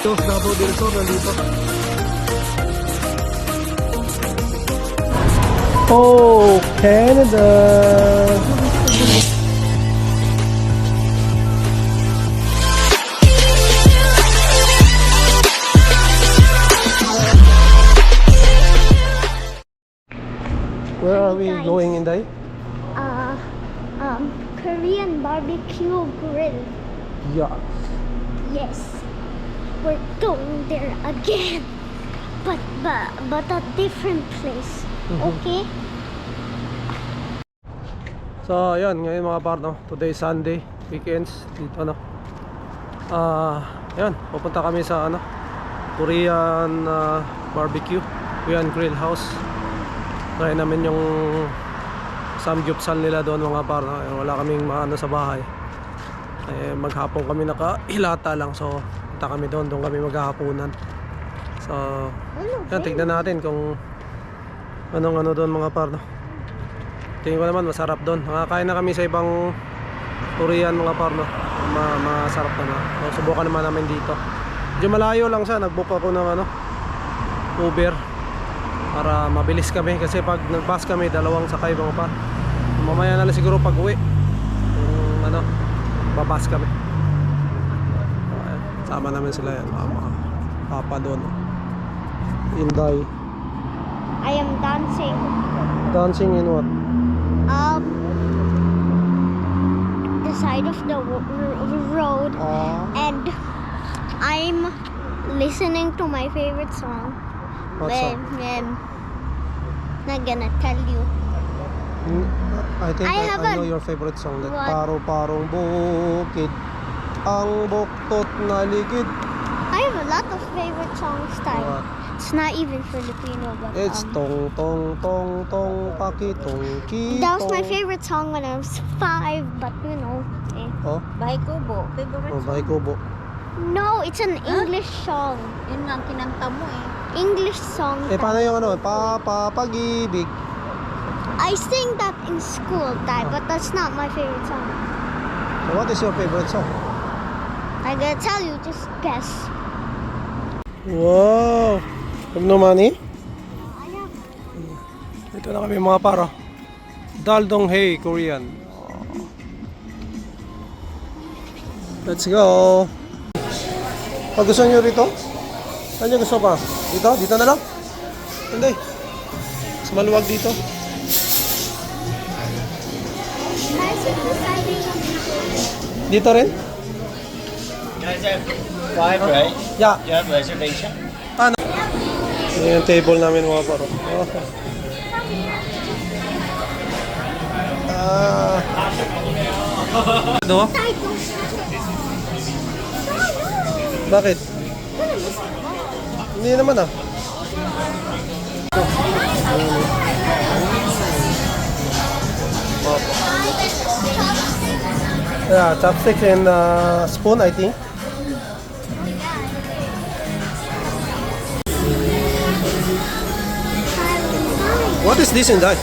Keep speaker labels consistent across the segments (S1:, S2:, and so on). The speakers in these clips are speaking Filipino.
S1: Ito, Davao del Sur, nandito. Oh, Canada! Where are we going, Inday?
S2: Korean barbecue grill.
S1: Yeah.
S2: Yes, we're going there again, but a different place. Okay.
S1: So, ayun, ngayon mga partner, today Sunday, weekends, dito ayun, pupunta kami sa Korean barbecue, Korean grill house. Try namin yung samgyupsal nila doon mga partner. Wala kaming maano sa bahay. Maghapon kami nakahilata lang, so punta kami doon kami maghahaponan. So, yan, tignan natin kung anong doon mga partner. Tingin ko naman masarap doon. Nakakain na kami sa ibang Korean mga partner. Masarap naman. So, subukan naman namin dito. Medyo malayo lang siya. Nag-book ako ng Uber para mabilis kami, kasi pag nag-bus kami dalawang sakay mga pa. Mamaya na lang siguro pag uwi kung babas kami. Sama namin sila yan, mga papa doon. Inday.
S2: I am dancing.
S1: Dancing in what?
S2: The side of the road, and I'm listening to my favorite song.
S1: What song?
S2: Not gonna tell you.
S1: I think I know
S2: haven't.
S1: your favorite song. That
S2: What?
S1: Paro-parong bukid, ang buktot na ligid.
S2: I have a lot of favorite songs, Ty.
S1: What?
S2: It's not even Filipino, but
S1: It's tong tong tong tong pakitong kitong.
S2: that was my favorite song when I was 5, but
S1: Oh,
S3: Bahay Kubo, favorite
S1: oh, Bahay Kubo.
S2: No, it's an English song.
S3: Yun nga ang kinanta mo eh.
S2: English song.
S1: Paano yung pag-ibig?
S2: I sing that in school, Ty, but that's not my favorite song.
S1: So what is your favorite song?
S2: I gotta tell you, just guess.
S1: Wow! Have no money? Ito na kami mga paro. Daldong-hae, Korean. Let's go! Pag gusto nyo rito? Saan nyo gusto pa? Dito? Dito na lang? Hindi. Mas maluwag dito. Dito rin?
S4: You guys have 5, right?
S1: Yeah.
S4: You have reservation?
S1: Ano? Yan yung table namin mga paro. Ano? Bakit? Hindi naman Yeah, chopsticks and spoon, I think. What is this in that?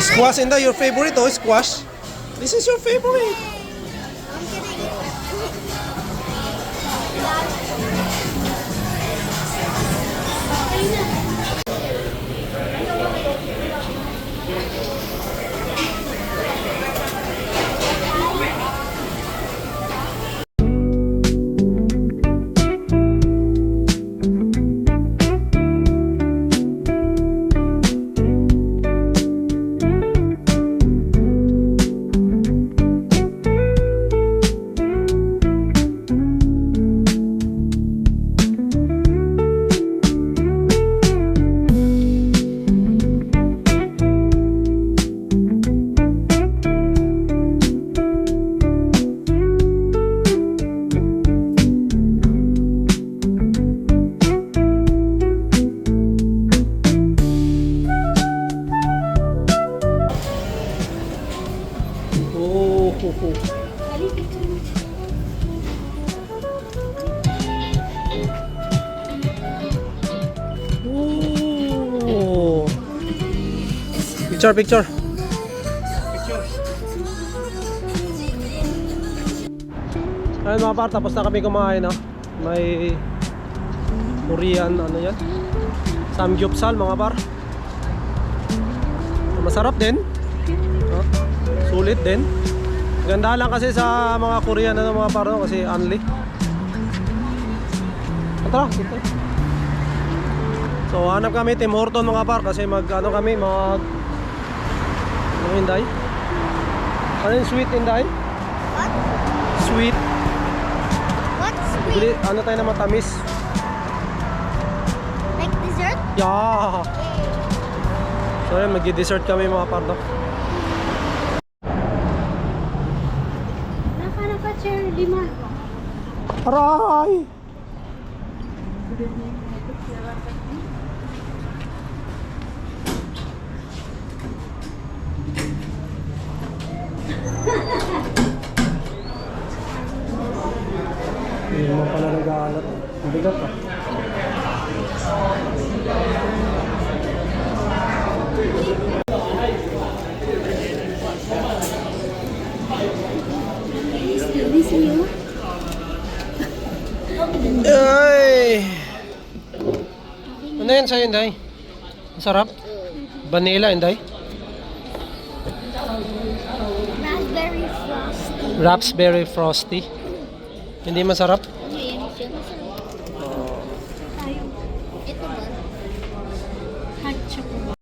S1: Squash in that, your favorite? Oh, squash. This is your favorite. Oh. Picture. Ayun mga par, tapos na kami kumain, no? May Korean, ano yan? Samgyeopsal mga par. Masarap din. No? Sulit din. Ganda lang kasi sa mga Korean, ano mga par, no? Kasi only. Tara, dito. So hanap kami Tim Horton mga par, kasi ano kami, ano Inday? Ano yung sweet Inday?
S2: What?
S1: Sweet.
S2: What's
S1: Bili,
S2: sweet?
S1: ano tayo na matamis?
S2: Like dessert?
S1: Yeah. So yun, mag-dessert kami mga par, no?
S3: Naka chair 5.
S1: Aray! Hindi mo pala nag-aalat. Bigat ah.
S3: This you?
S1: Ay! Ano yan sa'yo, Inday? Masarap? Vanilla, Inday?
S2: Raspberry frosty.
S1: Raspberry frosty. Hindi masarap?
S2: Ayan siya. Tayo. Ito ba? Hot chocolate.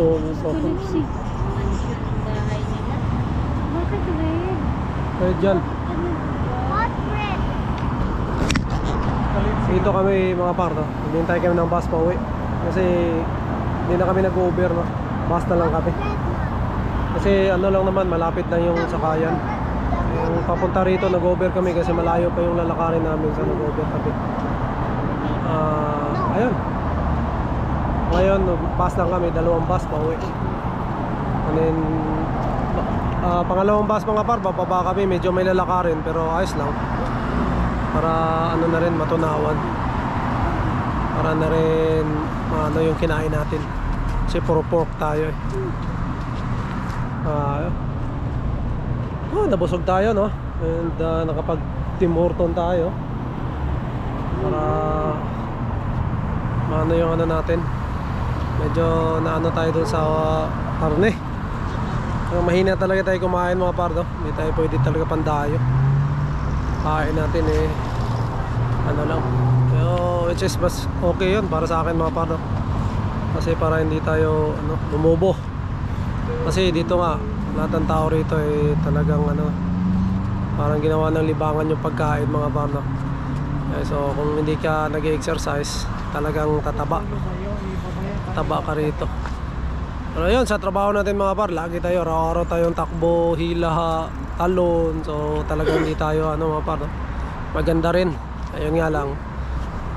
S1: Oo, masarap.
S3: Bahay nila. Bakit red?
S1: Kaya dyan.
S2: Hot bread.
S1: Dito kami mga parto. Hintay kami ng bus pa uwi. Kasi hindi na kami nag-Uber, no? Bus na lang kami. Kasi ano lang naman, malapit lang yung sakayan. Yung papunta rito, nag-Uber kami kasi malayo pa yung lalakarin namin sa nag-Uber kami. Ayun. Ngayon, bus lang kami, 2 bus pa uwi. And then, pangalawang bus mga par, bababa kami, medyo may lalakarin pero ayos lang. Para ano na rin, matunawan. Para na rin ano yung kinain natin. Kasi puro pork tayo eh. Nabusog tayo, no? And nakapag Tim Horton tayo. Para maano yung ano natin. Medyo naano tayo dun sa karne. Mahina talaga tayo kumain mga pardo. Hindi tayo pwede talaga pandayo. Kain natin eh ano lang. Pero which is mas okay yun para sa akin mga pardo. Kasi para hindi tayo ano, lumubo. Kasi dito nga lahat ng tao rito eh talagang ano, parang ginawa ng libangan yung pagkain mga pardo. So kung hindi ka nag-exercise, talagang tataba ka rito. Pero yun, sa trabaho natin mga par, lagi tayo, araw-araw tayong takbo, hila, talon. So talagang hindi tayo ano mga par, no? Maganda rin. Ayun nga lang,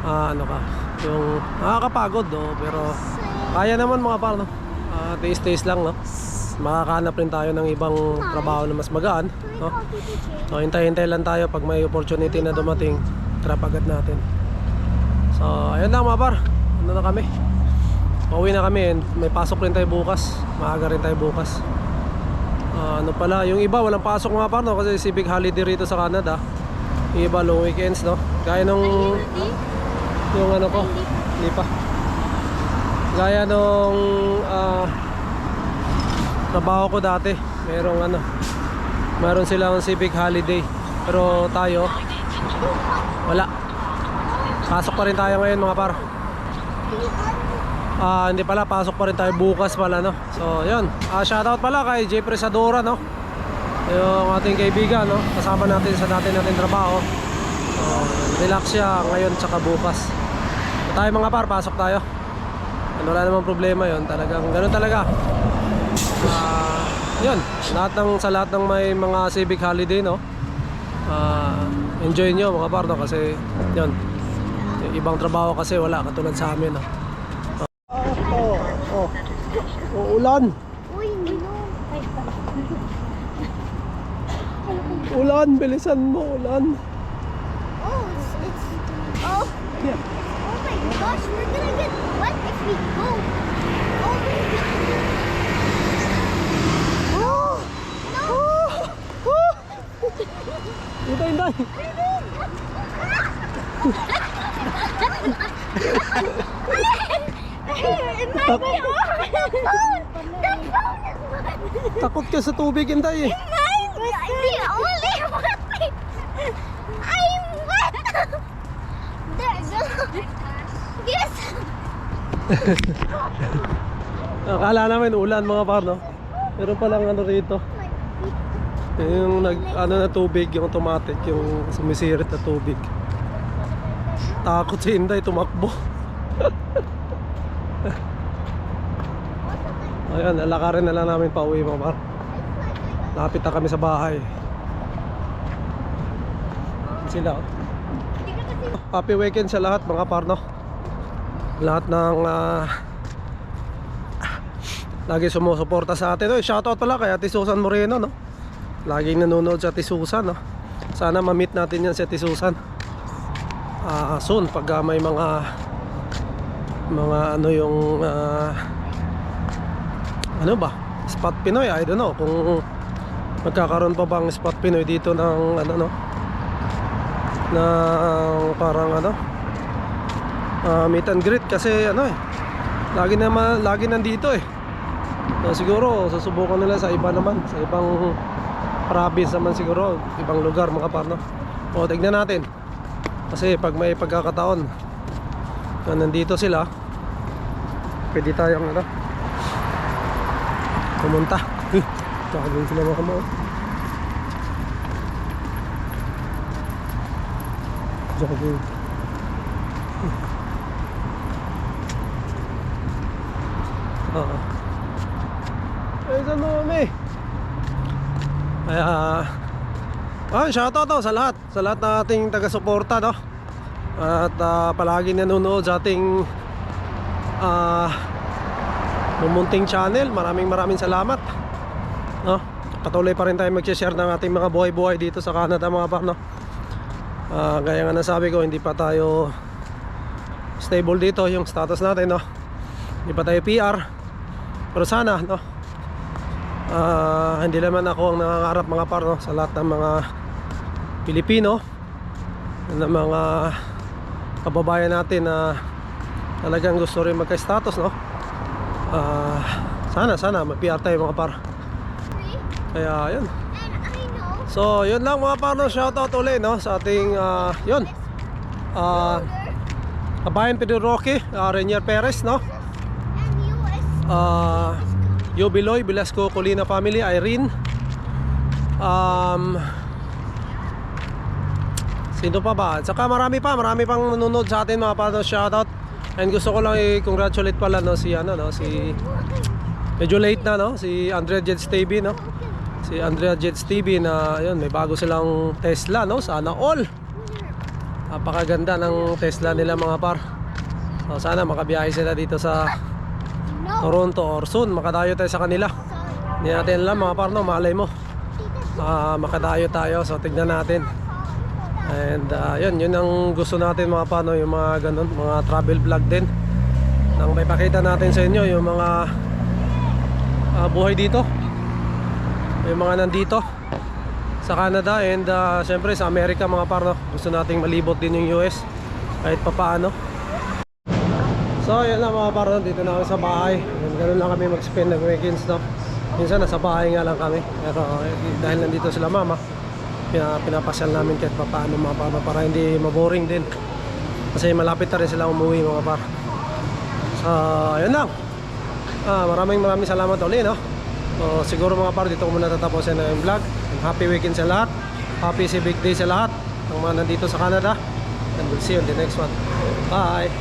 S1: ano ka, yung nakakapagod, no? Pero kaya naman mga par, no? Taste lang, no? Makakahanap rin tayo ng ibang trabaho na mas magaan, no? So hintay-hintay lang tayo pag may opportunity na dumating, trap agad natin. So ayun lang mga par, ano na kami, pauwi na kami and may pasok rin tayo bukas. Maaga rin tayo bukas. Ano pala, yung iba walang pasok mga par, no? Kasi civic holiday rito sa Canada. Yung iba long weekends, no? Gaya nung yung ano ko, hindi pa. Gaya nung trabaho ko dati, meron silang civic holiday. Pero tayo wala. Pasok pa rin tayo ngayon mga par. Hindi pala, pasok pa rin tayo bukas pala, no? So yun, shoutout pala kay Jay Presadora, no? Yung ating kaibigan, no? Kasama natin sa dati natin trabaho. So relax siya ngayon tsaka bukas. So, tayo mga par, pasok tayo. Wala namang problema yun, talagang ganun talaga. Yun, sa lahat ng may mga civic holiday, no? Enjoy nyo mga par, no? Kasi yun, yung ibang trabaho kasi wala katulad sa amin, no? Ulan.
S2: Uy, no.
S1: Ulan, bilisan mo, ulan.
S2: Oh, oh.
S1: Yeah.
S2: Oh my gosh, we're gonna get wet if we go over the... Oh, no.
S1: lang.
S2: It might be on the phone. The phone is mine.
S1: Takot ka sa tubig, Inday eh.
S2: Mine was the only one. I'm wet. There's a... Yes.
S1: Akala namin ulan mga par, no? Pero palang ano rito. Yung ano na tubig, yung automatic, yung sumisirit na tubig. Takot si Inday tumakbo. Ayan, lalakarin na lang namin pa uwi mga par. Lapit na kami sa bahay. Sila. Happy weekend sa lahat mga par, no? Lahat ng lagi sumusuporta sa atin. Shoutout pala kay Ate Susan Moreno, no? Laging nanonood sa Ate Susan, no? Sana ma-meet natin yan si Ate Susan soon pag may mga ano yung ano ba? Spot Pinoy, I don't know kung magkakaroon pa bang Spot Pinoy dito ng ano, no? Ng parang ano meet and greet kasi ano lagi nandito eh. So, siguro susubukan nila sa iba naman, sa ibang province naman siguro, ibang lugar mga par, no? O tignan natin. Kasi pag may pagkakataon na nandito sila, pwede tayong ano pumunta. Gagawin sila mga kamao. Jogging. Ay, saan mo kami? Kaya shoutout sa lahat ng ating taga-suporta, no? At palagi nanonood sa ating mumunting channel. Maraming salamat, no? Patuloy pa rin tayo mag-share ng ating mga buhay-buhay dito sa Canada mga par, no? Gaya nga nasabi ko, hindi pa tayo stable dito yung status natin, no? Hindi pa tayo PR. Pero sana, no? Hindi naman ako ang nangangarap mga par, no? Sa lahat ng mga Pilipino, ng mga kababayan natin na talagang gusto rin magka-status, no? Sana mag-PR tayo mga par. Kaya yun. So yun lang mga par, no? Shoutout ulit, no? Sa ating yun kabayan Pedro Roque, Renier Perez, no? Yobiloy, Velasco, Colina family, Irene, sino pa ba? Saka marami pang nanonood sa atin mga par, no? Shoutout. And gusto ko lang i-congratulate pala, no, si ano, no, si medyo late na, no, si Andrea Jets TV, no? Si Andrea Jets TV na yun, may bago silang Tesla, no? Sana all. Napakaganda ng Tesla nila mga par. So sana makabiyahe sila dito sa Toronto or soon makadayo tayo sa kanila. Hindi natin alam mga par, no? Malay mo makadayo tayo, so tignan natin. And yun ang gusto natin mga par, no? Yung mga ganun, mga travel vlog din nang may pakita natin sa inyo yung mga buhay dito, yung mga nandito sa Canada and syempre sa Amerika mga par, no? Gusto nating malibot din yung US kahit papaano. So yun lang mga par, no? Dito na kami sa bahay. Ganun lang kami mag-spend ng weekends, no? Minsan nasa bahay nga lang kami, pero dahil nandito sila mama, pinapasyal namin kahit papaano mga par, para hindi maboring din kasi malapit na rin sila umuwi mga par. So yun lang. Maraming salamat ulit, no? So siguro mga par, dito ko muna tatapusin na yung vlog. Happy weekend sa lahat, happy civic day sa lahat ng mga nandito sa Canada, and we'll see you on the next one. Bye.